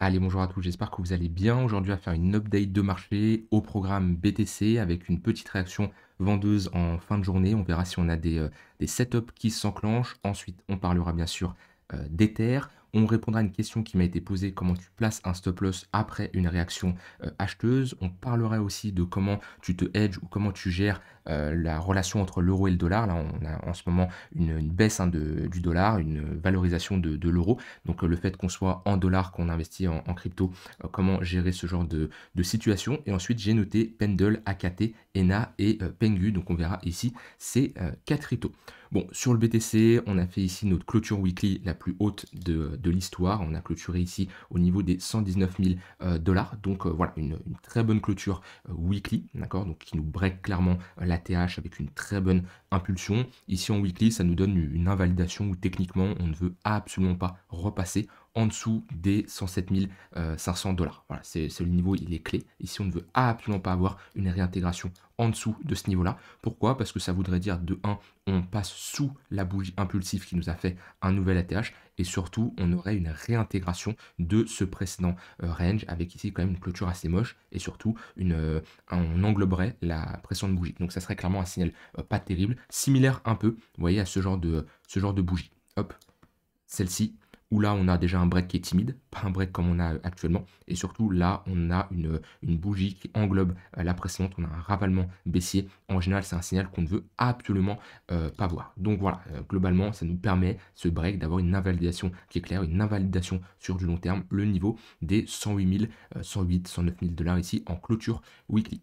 Allez, bonjour à tous, j'espère que vous allez bien. Aujourd'hui, on va faire une update de marché au programme BTC avec une petite réaction vendeuse en fin de journée. On verra si on a des setups qui s'enclenchent. Ensuite, on parlera bien sûr d'Ether. On répondra à une question qui m'a été posée, comment tu places un stop loss après une réaction acheteuse. On parlera aussi de comment tu te hedges ou comment tu gères la relation entre l'euro et le dollar. Là, on a en ce moment une baisse du dollar, une valorisation de l'euro. Donc le fait qu'on soit en dollars, qu'on investit en crypto, comment gérer ce genre de situation. Et ensuite, j'ai noté Pendle, AKT, ENA et Pengu. Donc on verra ici ces 4 cryptos. Bon, sur le BTC, on a fait ici notre clôture weekly la plus haute de l'histoire. On a clôturé ici au niveau des 119 000 dollars. Donc voilà, une très bonne clôture weekly, d'accord, donc qui nous break clairement la TH avec une très bonne impulsion. Ici en weekly, ça nous donne une invalidation où techniquement, on ne veut absolument pas repasser en dessous des 107 500 dollars. Voilà, c'est le niveau, il est clé. Ici, on ne veut absolument pas avoir une réintégration en dessous de ce niveau-là. Pourquoi? Parce que ça voudrait dire, de 1, on passe sous la bougie impulsive qui nous a fait un nouvel ATH, et surtout, on aurait une réintégration de ce précédent range, avec ici quand même une clôture assez moche, et surtout, on engloberait la précédente bougie. Donc ça serait clairement un signal pas terrible, similaire un peu, vous voyez, à ce genre de bougie. Hop, celle-ci, où là on a déjà un break qui est timide, pas un break comme on a actuellement, et surtout là on a une bougie qui englobe la précédente, on a un ravalement baissier. En général, c'est un signal qu'on ne veut absolument pas voir. Donc voilà, globalement, ça nous permet, ce break, d'avoir une invalidation qui est claire, une invalidation sur du long terme, le niveau des 108 000, 108, 109 000 dollars ici en clôture weekly.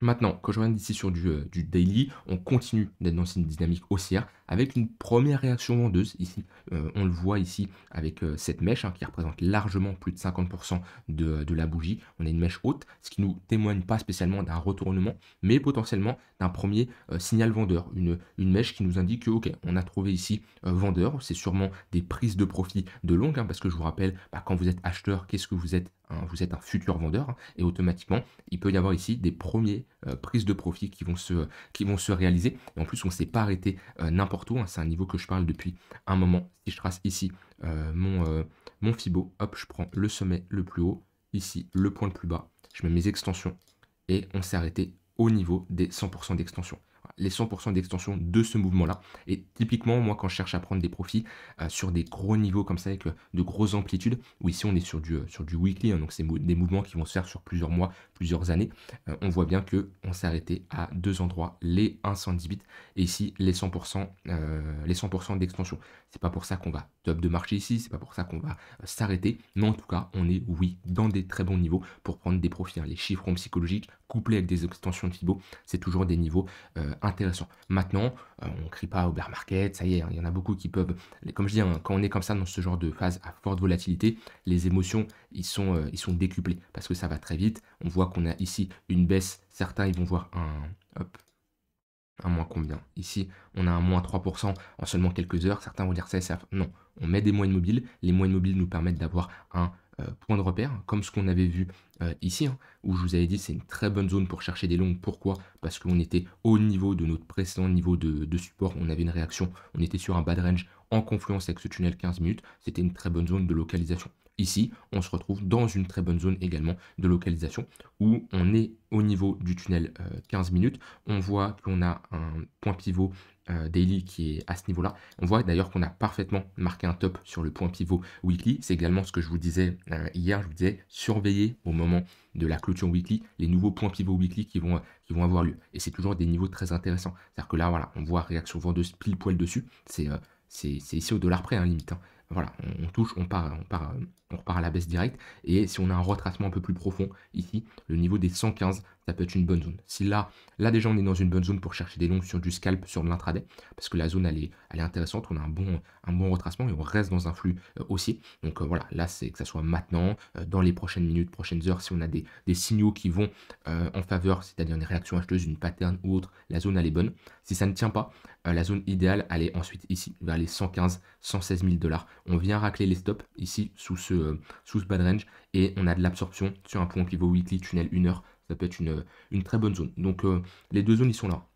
Maintenant, quand je reviens ici sur du daily, on continue d'être dans une dynamique haussière avec une première réaction vendeuse ici. On le voit ici avec cette mèche qui représente largement plus de 50% de la bougie. On a une mèche haute, ce qui nous témoigne pas spécialement d'un retournement, mais potentiellement d'un premier signal vendeur. Une mèche qui nous indique que, ok, on a trouvé ici vendeur. C'est sûrement des prises de profit de longue, parce que je vous rappelle, quand vous êtes acheteur, qu'est-ce que vous êtes? Vous êtes un futur vendeur, et automatiquement, il peut y avoir ici des premiers prises de profit qui vont se réaliser. Et en plus, on ne s'est pas arrêté n'importe où, c'est un niveau que je parle depuis un moment. Si je trace ici mon Fibo, hop, je prends le sommet le plus haut, ici le point le plus bas, je mets mes extensions, et on s'est arrêté au niveau des 100% d'extension. Les 100% d'extension de ce mouvement-là. Et typiquement, moi, quand je cherche à prendre des profits sur des gros niveaux comme ça, avec de grosses amplitudes, où ici on est sur du weekly, donc c'est des mouvements qui vont se faire sur plusieurs mois, plusieurs années, on voit bien qu'on s'est arrêté à deux endroits, les 110 bits, et ici les 100%, d'extension. C'est pas pour ça qu'on va top de marché ici, c'est pas pour ça qu'on va s'arrêter, mais en tout cas, on est, oui, dans des très bons niveaux pour prendre des profits. Les chiffrons psychologiques, couplés avec des extensions de Fibo, c'est toujours des niveaux intéressants. Maintenant, on ne crie pas au bear market, ça y est, il y en a beaucoup qui peuvent, comme je dis, quand on est comme ça dans ce genre de phase à forte volatilité, les émotions, ils sont décuplés, parce que ça va très vite. On voit qu'on a ici une baisse, certains ils vont voir un moins combien? Ici, on a un moins 3% en seulement quelques heures. Certains vont dire ça. Non, on met des moyennes mobiles. Les moyennes mobiles nous permettent d'avoir un point de repère, comme ce qu'on avait vu ici, où je vous avais dit c'est une très bonne zone pour chercher des longues. Pourquoi? Parce qu'on était au niveau de notre précédent niveau de support. On avait une réaction, on était sur un bad range en confluence avec ce tunnel 15 minutes. C'était une très bonne zone de localisation. Ici, on se retrouve dans une très bonne zone également de localisation, où on est au niveau du tunnel 15 minutes. On voit qu'on a un point pivot daily qui est à ce niveau-là. On voit d'ailleurs qu'on a parfaitement marqué un top sur le point pivot weekly. C'est également ce que je vous disais hier. Je vous disais, surveiller au moment de la clôture weekly les nouveaux points pivot weekly qui vont avoir lieu. Et c'est toujours des niveaux très intéressants. C'est-à-dire que là, voilà, on voit réaction vendeuse pile poil dessus. C'est ici au dollar près, limite. Voilà, on touche, on repart à la baisse directe. Et si on a un retracement un peu plus profond, ici, le niveau des 115, ça peut être une bonne zone. Si là déjà, on est dans une bonne zone pour chercher des longs sur du scalp, sur de l'intraday, parce que la zone, elle est intéressante, on a un bon retracement et on reste dans un flux haussier. Donc voilà, là, c'est que ça soit maintenant, dans les prochaines minutes, prochaines heures, si on a des signaux qui vont en faveur, c'est-à-dire une réaction acheteuse, une pattern ou autre, la zone, elle est bonne. Si ça ne tient pas, la zone idéale, elle est ensuite ici, vers les 115, 116 000 dollars. On vient racler les stops ici, sous ce bad range, et on a de l'absorption sur un point pivot weekly, tunnel 1 heure. Ça peut être une très bonne zone. Donc les deux zones, ils sont là.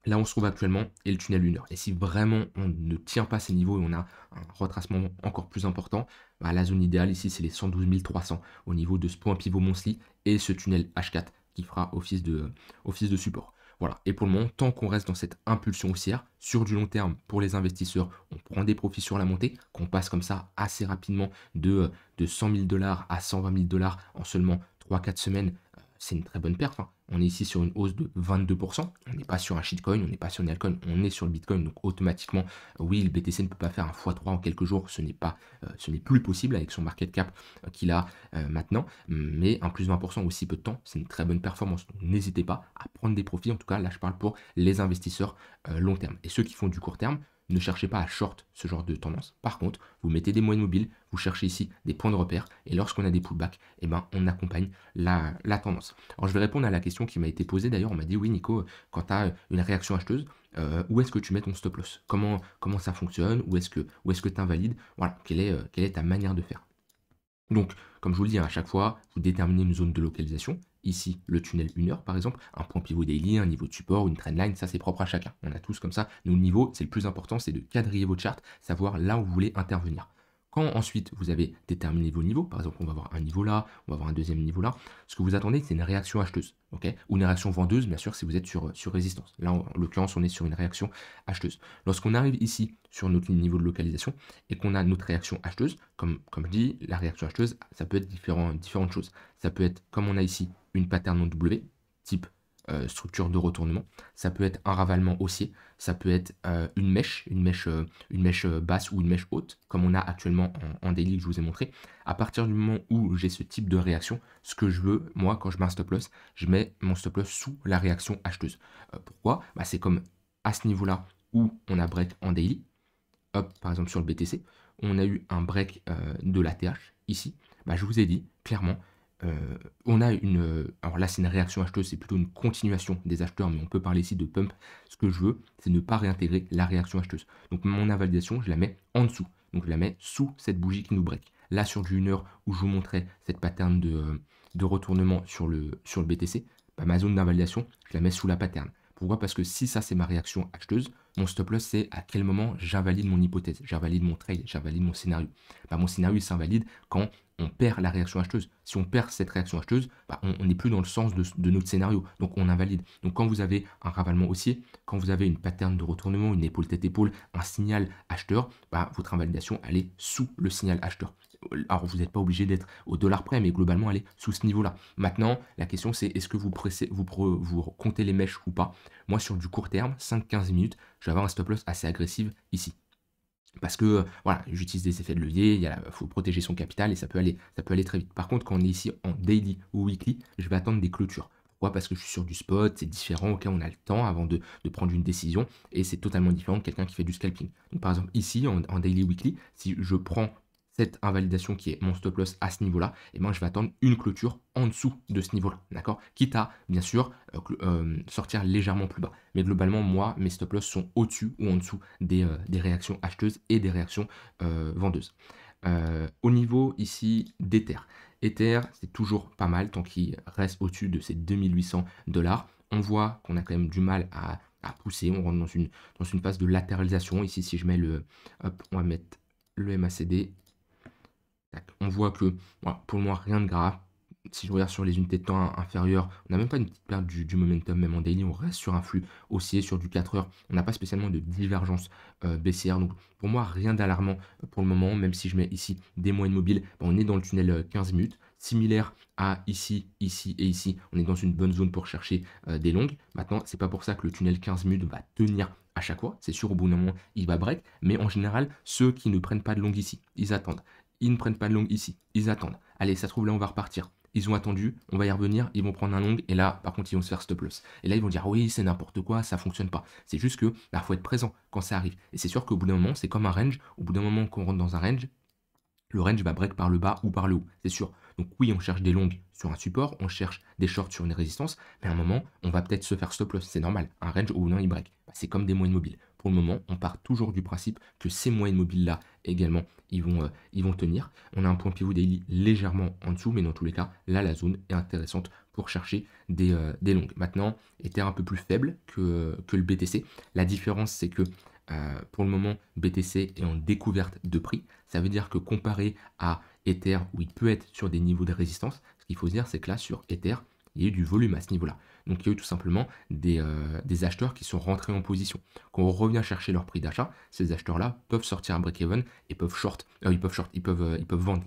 Là, on se trouve actuellement et le tunnel 1 heure. Et si vraiment on ne tient pas ces niveaux et on a un retracement encore plus important, bah, la zone idéale ici, c'est les 112 300 au niveau de ce point pivot Monthly et ce tunnel H4 qui fera office de support. Voilà. Et pour le moment, tant qu'on reste dans cette impulsion haussière, sur du long terme, pour les investisseurs, on prend des profits sur la montée, qu'on passe comme ça assez rapidement de 100 000 dollars à 120 000 dollars en seulement 3 4 semaines, c'est une très bonne perf, hein. On est ici sur une hausse de 22%. On n'est pas sur un shitcoin, on n'est pas sur une altcoin, on est sur le Bitcoin. Donc automatiquement, oui, le BTC ne peut pas faire un x3 en quelques jours. Ce n'est plus possible avec son market cap qu'il a maintenant. Mais un plus 20% en aussi peu de temps, c'est une très bonne performance. Donc n'hésitez pas à prendre des profits. En tout cas, là, je parle pour les investisseurs long terme. Et ceux qui font du court terme, ne cherchez pas à short ce genre de tendance. Par contre, vous mettez des moyennes mobiles, vous cherchez ici des points de repère, et lorsqu'on a des pullbacks, eh ben, on accompagne la tendance. Alors je vais répondre à la question qui m'a été posée d'ailleurs, on m'a dit oui Nico, quand tu as une réaction acheteuse, où est-ce que tu mets ton stop loss? Comment ça fonctionne? Où est-ce que tu invalides? Voilà, quelle est ta manière de faire? Donc, comme je vous le dis, hein, à chaque fois, vous déterminez une zone de localisation. Ici, le tunnel 1 heure, par exemple, un point pivot daily, un niveau de support, une trendline, ça c'est propre à chacun. On a tous comme ça. Nos niveaux, c'est le plus important, c'est de quadriller votre charte, savoir là où vous voulez intervenir. Quand ensuite vous avez déterminé vos niveaux, par exemple, on va avoir un niveau là, on va avoir un deuxième niveau là, ce que vous attendez, c'est une réaction acheteuse, ok? Ou une réaction vendeuse, bien sûr, si vous êtes sur résistance. Là, en l'occurrence, on est sur une réaction acheteuse. Lorsqu'on arrive ici sur notre niveau de localisation et qu'on a notre réaction acheteuse, comme je dis, la réaction acheteuse, ça peut être différentes choses. Ça peut être, comme on a ici, une pattern en W, type structure de retournement. Ça peut être un ravalement haussier. Ça peut être une mèche basse ou une mèche haute, comme on a actuellement en daily que je vous ai montré. À partir du moment où j'ai ce type de réaction, ce que je veux, moi, quand je mets un stop loss, je mets mon stop loss sous la réaction acheteuse. Pourquoi? Bah, c'est comme à ce niveau-là où on a break en daily. Hop, par exemple sur le BTC, on a eu un break de la TH ici. Bah, je vous ai dit clairement, on a alors là c'est une réaction acheteuse, c'est plutôt une continuation des acheteurs, mais on peut parler ici de pump. Ce que je veux, c'est ne pas réintégrer la réaction acheteuse. Donc mon invalidation, je la mets en dessous. Donc je la mets sous cette bougie qui nous break. Là sur du 1 heure où je vous montrais cette pattern de retournement sur le BTC, bah, ma zone d'invalidation, je la mets sous la pattern. Pourquoi? Parce que si ça c'est ma réaction acheteuse, mon stop loss c'est à quel moment j'invalide mon hypothèse, j'invalide mon trade, j'invalide mon scénario. Bah, mon scénario il s'invalide quand on perd la réaction acheteuse. Si on perd cette réaction acheteuse, bah, on n'est plus dans le sens de notre scénario, donc on invalide. Donc quand vous avez un ravalement haussier, quand vous avez une pattern de retournement, une épaule tête épaule, un signal acheteur, bah, votre invalidation elle est sous le signal acheteur. Alors vous n'êtes pas obligé d'être au dollar près, mais globalement elle est sous ce niveau-là. Maintenant, la question c'est est-ce que vous comptez les mèches ou pas? Moi sur du court terme, 5-15 minutes, je vais avoir un stop loss assez agressif ici. Parce que voilà, j'utilise des effets de levier, il faut protéger son capital et ça peut aller très vite. Par contre, quand on est ici en daily ou weekly, je vais attendre des clôtures. Pourquoi? Parce que je suis sur du spot, c'est différent, ok, on a le temps avant de prendre une décision et c'est totalement différent de quelqu'un qui fait du scalping. Donc par exemple, ici en daily weekly, si je prends cette invalidation qui est mon stop loss à ce niveau-là, et ben je vais attendre une clôture en dessous de ce niveau-là, d'accord? Quitte à, bien sûr, sortir légèrement plus bas. Mais globalement, moi, mes stop loss sont au-dessus ou en dessous des réactions acheteuses et des réactions vendeuses. Au niveau ici d'Ether. Ether, c'est toujours pas mal tant qu'il reste au-dessus de ces 2800 dollars. On voit qu'on a quand même du mal à pousser. On rentre dans une phase de latéralisation. Ici, si je mets hop, on va mettre le MACD. On voit que voilà, pour le moment, rien de grave. Si je regarde sur les unités de temps inférieures, on n'a même pas une petite perte du momentum, même en daily, on reste sur un flux haussier sur du 4 heures. On n'a pas spécialement de divergence baissière. Donc pour moi, rien d'alarmant pour le moment, même si je mets ici des moyennes mobiles, ben, on est dans le tunnel 15 minutes. Similaire à ici, ici et ici, on est dans une bonne zone pour chercher des longues. Maintenant, c'est pas pour ça que le tunnel 15 minutes va tenir à chaque fois. C'est sûr, au bout d'un moment, il va break. Mais en général, ceux qui ne prennent pas de longue ici, ils attendent. Ils ne prennent pas de longue ici, ils attendent. Allez, ça se trouve là, on va repartir. Ils ont attendu, on va y revenir, ils vont prendre un long, et là, par contre, ils vont se faire stop loss. Et là, ils vont dire, oui, c'est n'importe quoi, ça fonctionne pas. C'est juste que, bah, faut être présent quand ça arrive. Et c'est sûr qu'au bout d'un moment, c'est comme un range. Au bout d'un moment qu'on rentre dans un range, le range va break par le bas ou par le haut, c'est sûr. Donc oui, on cherche des longues sur un support, on cherche des shorts sur une résistance, mais à un moment, on va peut-être se faire stop loss, c'est normal. Un range au bout d'un, il break. Bah, c'est comme des moyennes mobiles. pour le moment, on part toujours du principe que ces moyennes mobiles-là également, ils vont tenir. On a un point pivot daily légèrement en dessous, mais dans tous les cas, là, la zone est intéressante pour chercher des longues. Maintenant, Ether un peu plus faible que le BTC. La différence, c'est que pour le moment, BTC est en découverte de prix. Ça veut dire que comparé à Ether, où il peut être sur des niveaux de résistance, ce qu'il faut se dire, c'est que là, sur Ether, il y a eu du volume à ce niveau-là. Donc il y a eu tout simplement des acheteurs qui sont rentrés en position. Quand on revient chercher leur prix d'achat, ces acheteurs-là peuvent sortir un break-even et peuvent short. Ils peuvent vendre.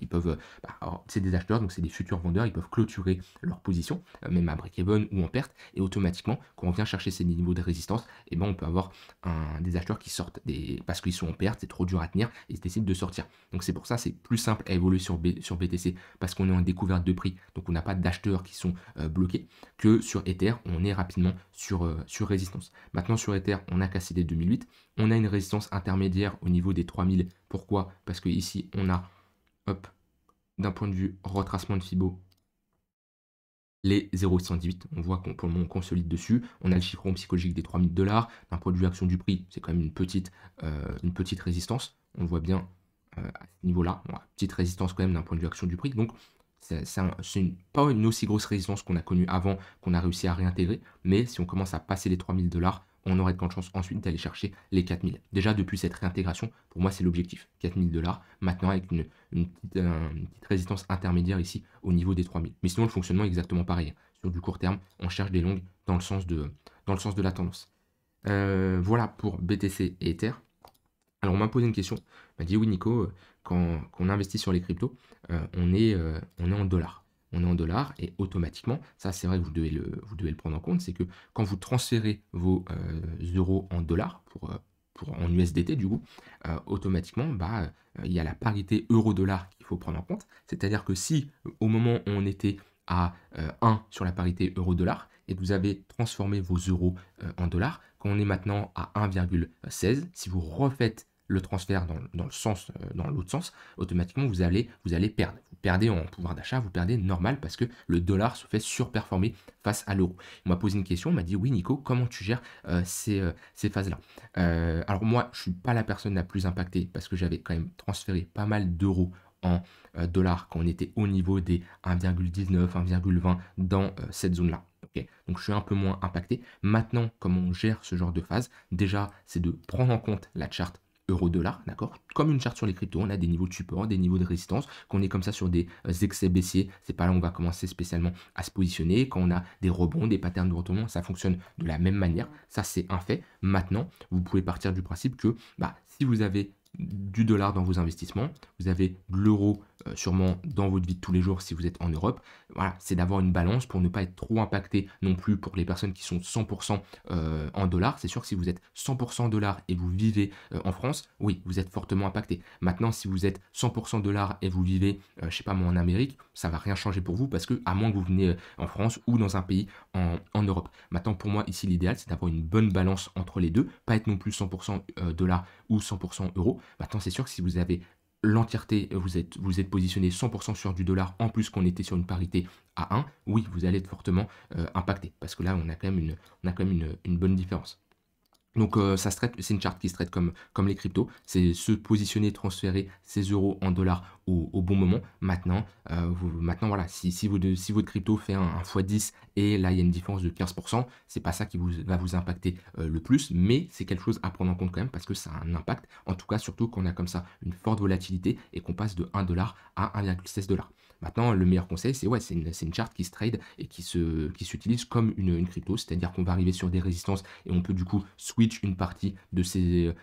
Alors, c'est des acheteurs, donc c'est des futurs vendeurs, ils peuvent clôturer leur position, même à break-even ou en perte. Et automatiquement, quand on vient chercher ces niveaux de résistance, eh ben, on peut avoir des acheteurs qui sortent parce qu'ils sont en perte, c'est trop dur à tenir, et ils décident de sortir. Donc c'est pour ça c'est plus simple à évoluer sur BTC parce qu'on est en découverte de prix, donc on n'a pas d'acheteurs qui sont bloqués, que sur Ether, on est rapidement sur résistance. Maintenant sur Ether, on a cassé les 2008, on a une résistance intermédiaire au niveau des 3000. Pourquoi? Parce que ici on a, hop, d'un point de vue retracement de Fibo, les 0,118, on voit qu'on pour le moment on consolide dessus, on a le chiffron psychologique des 3000 $, d'un point de vue action du prix, c'est quand même une petite résistance, on le voit bien à ce niveau-là, bon, petite résistance quand même d'un point de vue action du prix, donc c'est pas une aussi grosse résistance qu'on a connue avant, qu'on a réussi à réintégrer, mais si on commence à passer les 3000 $, on aurait de grandes chances ensuite d'aller chercher les 4000. Déjà depuis cette réintégration, pour moi c'est l'objectif, 4000 $, maintenant avec une petite résistance intermédiaire ici au niveau des 3000. Mais sinon le fonctionnement est exactement pareil. Sur du court terme, on cherche des longues dans le sens de la tendance. Voilà pour BTC et Ether. Alors on m'a posé une question, on m'a dit oui Nico, quand on investit sur les cryptos, on est en dollars. On est en dollars et automatiquement, ça c'est vrai que vous devez le prendre en compte, c'est que quand vous transférez vos euros en dollars, en USDT du coup, automatiquement, il y a la parité euro-dollar qu'il faut prendre en compte. C'est-à-dire que si au moment où on était à 1 sur la parité euro-dollar et que vous avez transformé vos euros en dollars, quand on est maintenant à 1,16, si vous refaites le transfert dans l'autre sens, automatiquement vous allez perdre. Vous perdez en pouvoir d'achat, vous perdez normal parce que le dollar se fait surperformer face à l'euro. On m'a posé une question, on m'a dit oui Nico, comment tu gères ces phases-là? Alors moi, je ne suis pas la personne la plus impactée parce que j'avais quand même transféré pas mal d'euros en dollars quand on était au niveau des 1,19, 1,20 dans cette zone-là. Okay, donc je suis un peu moins impacté. Maintenant, comment on gère ce genre de phase? Déjà, c'est de prendre en compte la charte euro-dollar, d'accord? Comme une charte sur les cryptos, on a des niveaux de support, des niveaux de résistance. Quand on est comme ça sur des excès baissiers, c'est pas là où on va commencer spécialement à se positionner. Quand on a des rebonds, des patterns de retournement, ça fonctionne de la même manière. Ça, c'est un fait. Maintenant, vous pouvez partir du principe que si vous avez du dollar dans vos investissements, vous avez de l'euro sûrement dans votre vie de tous les jours si vous êtes en Europe. Voilà, c'est d'avoir une balance pour ne pas être trop impacté non plus pour les personnes qui sont 100% en dollars. C'est sûr que si vous êtes 100% dollars et vous vivez en France, oui, vous êtes fortement impacté. Maintenant, si vous êtes 100% dollars et vous vivez, je sais pas moi, en Amérique, ça va rien changer pour vous parce que à moins que vous venez en France ou dans un pays en Europe. Maintenant, pour moi, ici, l'idéal, c'est d'avoir une bonne balance entre les deux, pas être non plus 100% dollars ou 100% euros. Maintenant, c'est sûr que si vous avez l'entièreté, vous êtes positionné 100% sur du dollar, en plus qu'on était sur une parité à 1, oui, vous allez être fortement impacté, parce que là, on a quand même une bonne différence. Donc ça se traite, c'est une charte qui se traite comme les cryptos, c'est se positionner, transférer ses euros en dollars au bon moment. Maintenant, voilà, si votre crypto fait un x10 et là il y a une différence de 15%, c'est pas ça qui va vous impacter le plus, mais c'est quelque chose à prendre en compte quand même parce que ça a un impact, en tout cas surtout qu'on a comme ça une forte volatilité et qu'on passe de 1 dollar à 1,16 $. Maintenant, le meilleur conseil, c'est une charte qui se trade et qui s'utilise comme une crypto, c'est-à-dire qu'on va arriver sur des résistances et on peut du coup switch une partie de ces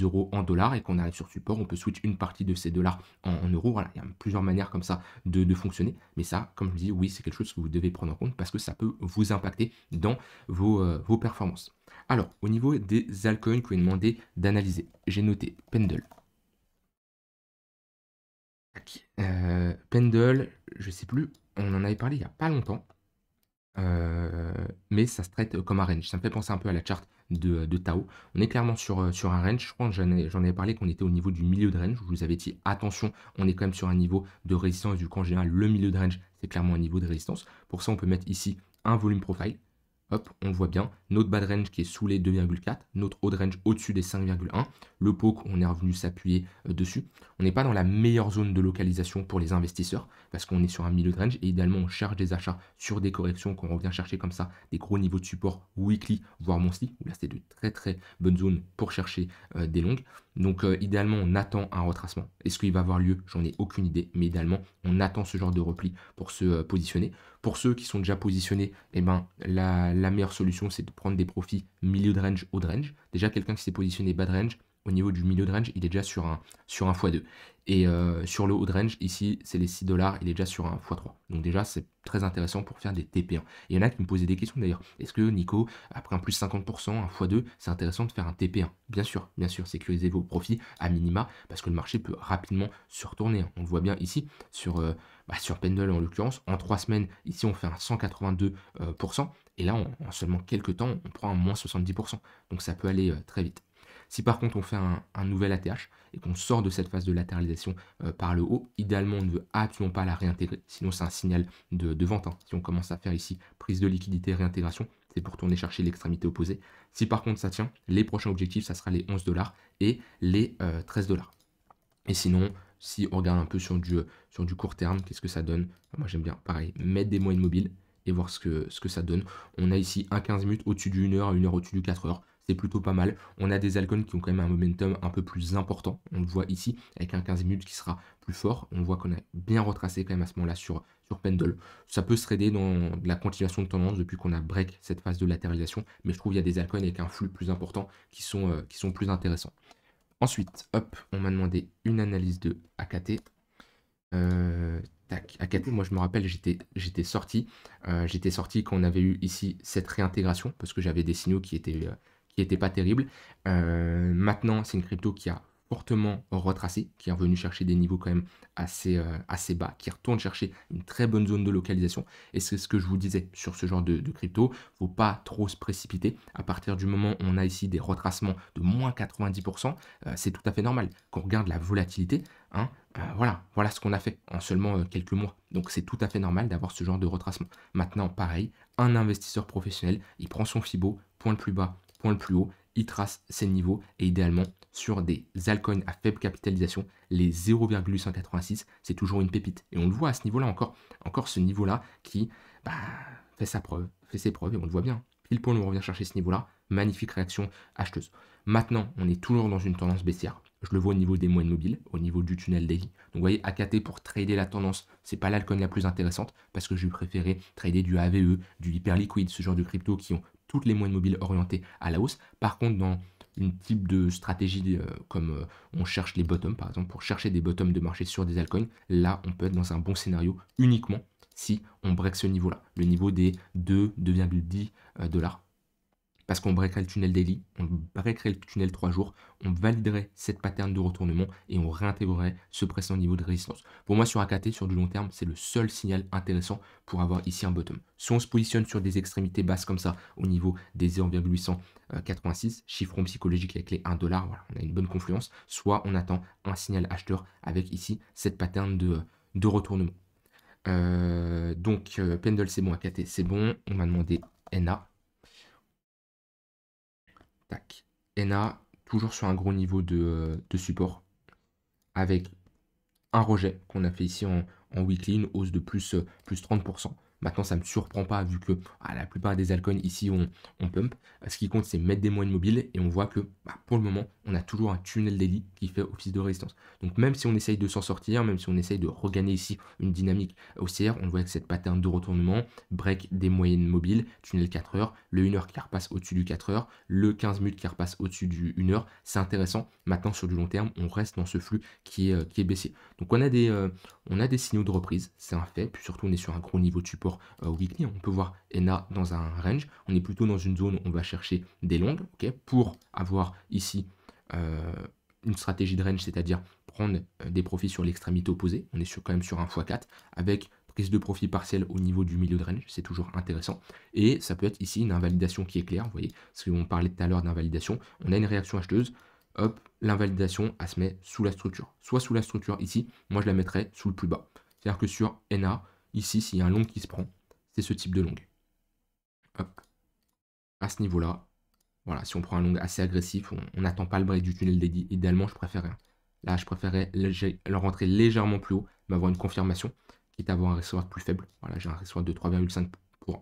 euros en dollars et qu'on arrive sur support, on peut switch une partie de ces dollars en euros. Voilà, il y a plusieurs manières comme ça de fonctionner. Mais ça, comme je dis, oui, c'est quelque chose que vous devez prendre en compte parce que ça peut vous impacter dans vos performances. Alors, au niveau des altcoins que vous m'avez demandé d'analyser, j'ai noté Pendle. Pendle, je sais plus, on en avait parlé il n'y a pas longtemps, mais ça se traite comme un range. Ça me fait penser un peu à la charte de Tao. On est clairement sur un range. Je crois que j'en avais parlé qu'on était au niveau du milieu de range. Je vous avais dit attention, on est quand même sur un niveau de résistance. Du coup, en général, le milieu de range, c'est clairement un niveau de résistance. Pour ça, on peut mettre ici un volume profile. hop, on le voit bien, notre bas de range qui est sous les 2,4, notre haut de range au-dessus des 5,1, le poke, on est revenu s'appuyer dessus. On n'est pas dans la meilleure zone de localisation pour les investisseurs, parce qu'on est sur un milieu de range, et idéalement on cherche des achats sur des corrections, qu'on revient chercher comme ça, des gros niveaux de support weekly, voire monthly, où là c'est de très très bonnes zones pour chercher des longues. Donc idéalement on attend un retracement. Est-ce qu'il va avoir lieu? J'en ai aucune idée, mais idéalement on attend ce genre de repli pour se positionner. Pour ceux qui sont déjà positionnés, eh ben, la meilleure solution, c'est de prendre des profits milieu de range, haut de range. Déjà, quelqu'un qui s'est positionné bas de range, au niveau du milieu de range, il est déjà sur un x2. Et sur le haut de range, ici, c'est les 6 dollars, il est déjà sur un x3. Donc déjà, c'est très intéressant pour faire des TP1. Et il y en a qui me posaient des questions d'ailleurs. Est-ce que Nico, après un plus 50%, un x2, c'est intéressant de faire un TP1? Bien sûr, sécurisez vos profits à minima, parce que le marché peut rapidement se retourner. On le voit bien ici, sur Pendle en l'occurrence, en 3 semaines, ici on fait un 182%, et là en seulement quelques temps, on prend un moins 70%. Donc ça peut aller très vite. Si par contre on fait un nouvel ATH et qu'on sort de cette phase de latéralisation par le haut, idéalement on ne veut absolument pas la réintégrer, sinon c'est un signal de vente. Si on commence à faire ici prise de liquidité, réintégration, c'est pour tourner chercher l'extrémité opposée. Si par contre ça tient, les prochains objectifs, ça sera les 11 dollars et les 13 dollars. Et sinon, si on regarde un peu sur du court terme, qu'est-ce que ça donne? Moi j'aime bien, pareil, mettre des moyennes mobiles et voir ce que ça donne. On a ici un 15 minutes au-dessus du 1 heure, à 1 heure au-dessus du 4 heures. C'est plutôt pas mal. On a des altcoins qui ont quand même un momentum un peu plus important. On le voit ici avec un 15 minutes qui sera plus fort. On voit qu'on a bien retracé quand même à ce moment-là sur Pendle. Ça peut se trader dans de la continuation de tendance depuis qu'on a break cette phase de latéralisation. Mais je trouve qu'il y a des altcoins avec un flux plus important qui sont plus intéressants. Ensuite, hop, on m'a demandé une analyse de AKT. Tac, AKT, moi je me rappelle, j'étais sorti. J'étais sorti quand on avait eu ici cette réintégration, parce que j'avais des signaux qui étaient pas terribles. Maintenant, c'est une crypto qui a fortement retracé, qui est revenu chercher des niveaux quand même assez bas, qui retourne chercher une très bonne zone de localisation. Et c'est ce que je vous disais sur ce genre de crypto, faut pas trop se précipiter. À partir du moment où on a ici des retracements de moins 90%, c'est tout à fait normal. Quand on regarde la volatilité, hein, voilà ce qu'on a fait en seulement quelques mois. Donc c'est tout à fait normal d'avoir ce genre de retracement. Maintenant, pareil, un investisseur professionnel, il prend son Fibo, point le plus bas, point le plus haut, il trace ses niveaux et idéalement sur des altcoins à faible capitalisation, les 0,186, c'est toujours une pépite. Et on le voit à ce niveau-là encore ce niveau-là qui fait ses preuves et on le voit bien. Pile poil, on revient chercher ce niveau-là, magnifique réaction acheteuse. Maintenant, on est toujours dans une tendance baissière. Je le vois au niveau des moyennes mobiles, au niveau du tunnel daily. Donc vous voyez, AKT pour trader la tendance, c'est pas l'alcoin la plus intéressante parce que je vais préférer trader du AVE, du hyperliquide, ce genre de crypto qui ont toutes les moyennes mobiles orientées à la hausse. Par contre, dans une type de stratégie comme on cherche les bottoms, par exemple, pour chercher des bottoms de marché sur des altcoins, là, on peut être dans un bon scénario uniquement si on break ce niveau-là, le niveau des 2,10 dollars. Parce qu'on breakerait le tunnel daily, on breakerait le tunnel 3 jours, on validerait cette pattern de retournement et on réintégrerait ce précédent niveau de résistance. Pour moi, sur AKT, sur du long terme, c'est le seul signal intéressant pour avoir ici un bottom. Soit on se positionne sur des extrémités basses comme ça, au niveau des 0,886, chiffron psychologique avec les 1 dollar, voilà, on a une bonne confluence, soit on attend un signal acheteur avec ici cette pattern de retournement. Donc, Pendle, c'est bon, AKT, c'est bon. On m'a demandé NA. Tac. NA, toujours sur un gros niveau de support, avec un rejet qu'on a fait ici en weekly, une hausse de plus 30%. Maintenant, ça ne me surprend pas vu que la plupart des altcoins ici on pump. Ce qui compte, c'est mettre des moyennes mobiles et on voit que pour le moment, on a toujours un tunnel daily qui fait office de résistance. Donc même si on essaye de s'en sortir, même si on essaye de regagner ici une dynamique haussière, on le voit avec cette pattern de retournement, break des moyennes mobiles, tunnel 4 heures, le 1 heure qui repasse au-dessus du 4 heures, le 15 minutes qui repasse au-dessus du 1 heure. C'est intéressant. Maintenant, sur du long terme, on reste dans ce flux qui est baissier. Donc on a des signaux de reprise, c'est un fait. Puis surtout, on est sur un gros niveau de support weekly. On peut voir NA dans un range. On est plutôt dans une zone où on va chercher des longues, pour avoir ici une stratégie de range, c'est-à-dire prendre des profits sur l'extrémité opposée. On est quand même sur un x4 avec prise de profit partielle au niveau du milieu de range, c'est toujours intéressant. Et ça peut être ici une invalidation qui est claire, vous voyez, parce qu'on parlait tout à l'heure d'invalidation. On a une réaction acheteuse, hop, l'invalidation, elle se met sous la structure. Soit sous la structure ici, moi je la mettrais sous le plus bas. C'est-à-dire que sur NA, ici, s'il y a un long qui se prend, c'est ce type de long. Hop. à ce niveau-là. Voilà, si on prend un long assez agressif, on n'attend pas le break du tunnel dédié. Idéalement, je préférerais. Là, je préférais le rentrer légèrement plus haut, mais avoir une confirmation, quitte à avoir un ressort plus faible. Voilà, j'ai un ressort de 3,5 pour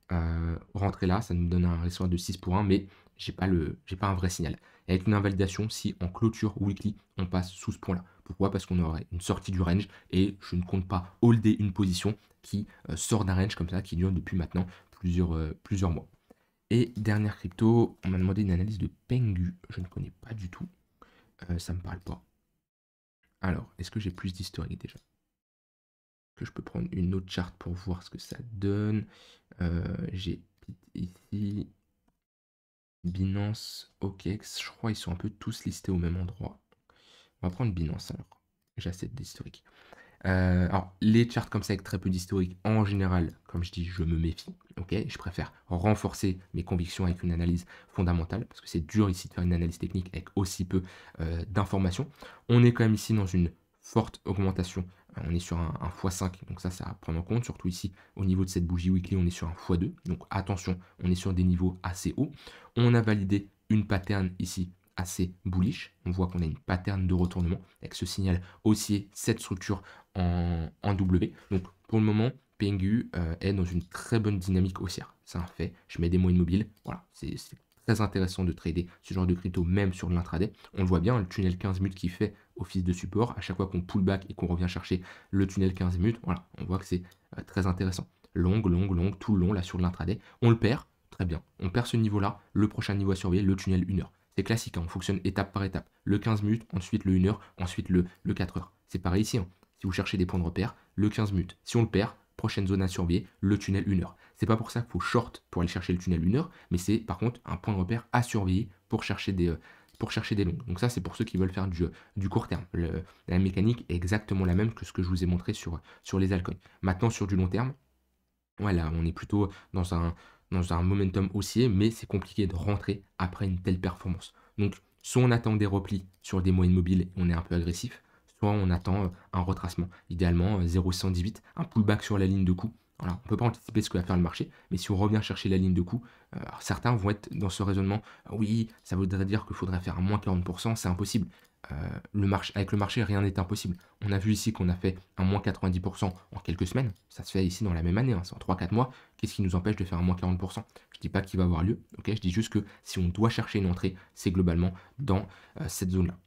1. Rentrer là, ça nous donne un ressort de 6 pour 1, mais j'ai pas un vrai signal. Et avec une invalidation, si en clôture weekly, on passe sous ce point-là. Pourquoi? Parce qu'on aurait une sortie du range et je ne compte pas holder une position qui sort d'un range comme ça, qui dure depuis maintenant plusieurs mois. Et dernière crypto, on m'a demandé une analyse de Pengu. Je ne connais pas du tout. Ça me parle pas. Alors, est-ce que j'ai plus d'historique déjà? Que je peux prendre une autre charte pour voir ce que ça donne. J'ai ici Binance, OKEx. Je crois qu'ils sont un peu tous listés au même endroit. On va prendre Binance alors. J'ai assez d'historique. Alors, les charts comme ça avec très peu d'historique, en général, comme je dis, je me méfie. Ok, je préfère renforcer mes convictions avec une analyse fondamentale, parce que c'est dur ici de faire une analyse technique avec aussi peu d'informations. On est quand même ici dans une forte augmentation. On est sur un x5, donc ça à prendre en compte. Surtout ici, au niveau de cette bougie weekly, on est sur un x2. Donc attention, on est sur des niveaux assez hauts. On a validé une pattern ici assez bullish. On voit qu'on a une pattern de retournement avec ce signal haussier, cette structure en W. Donc pour le moment, PNGU est dans une très bonne dynamique haussière. C'est un fait. Je mets des moyennes mobiles. Voilà, c'est très intéressant de trader ce genre de crypto, même sur l'intraday. On le voit bien, le tunnel 15 minutes qui fait office de support. À chaque fois qu'on pull back et qu'on revient chercher le tunnel 15 minutes, voilà, on voit que c'est très intéressant. Longue, tout le long, là sur l'intraday. On le perd, très bien. On perd ce niveau-là. Le prochain niveau à surveiller, le tunnel 1 heure. C'est classique, hein, on fonctionne étape par étape. Le 15 minutes, ensuite le 1 heure, ensuite le 4 heures. C'est pareil ici. Hein. Si vous cherchez des points de repère, le 15 minutes. Si on le perd, prochaine zone à surveiller, le tunnel 1 heure. C'est pas pour ça qu'il faut short pour aller chercher le tunnel 1 heure, mais c'est par contre un point de repère à surveiller pour chercher des longues. Donc ça, c'est pour ceux qui veulent faire du court terme. La mécanique est exactement la même que ce que je vous ai montré sur les altcoins. Maintenant, sur du long terme, voilà, on est plutôt dans un momentum haussier, mais c'est compliqué de rentrer après une telle performance. Donc, soit on attend des replis sur des moyennes mobiles et on est un peu agressif, soit on attend un retracement. Idéalement, 0,118, un pullback sur la ligne de coup. Voilà, on ne peut pas anticiper ce que va faire le marché, mais si on revient chercher la ligne de coup, alors certains vont être dans ce raisonnement, oui, ça voudrait dire qu'il faudrait faire un moins 40%, c'est impossible. Avec le marché, rien n'est impossible. On a vu ici qu'on a fait un moins 90% en quelques semaines. Ça se fait ici dans la même année, hein, c'est en 3-4 mois. Qu'est-ce qui nous empêche de faire un moins 40%? Je ne dis pas qu'il va avoir lieu, ok, je dis juste que si on doit chercher une entrée, c'est globalement dans cette zone-là.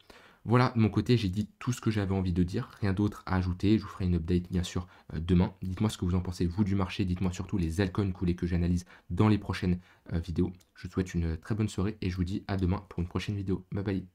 Voilà, de mon côté, j'ai dit tout ce que j'avais envie de dire, rien d'autre à ajouter. Je vous ferai une update, bien sûr, demain. Dites-moi ce que vous en pensez, vous, du marché. Dites-moi surtout les altcoins que vous voulez que j'analyse dans les prochaines vidéos. Je vous souhaite une très bonne soirée et je vous dis à demain pour une prochaine vidéo. Bye bye.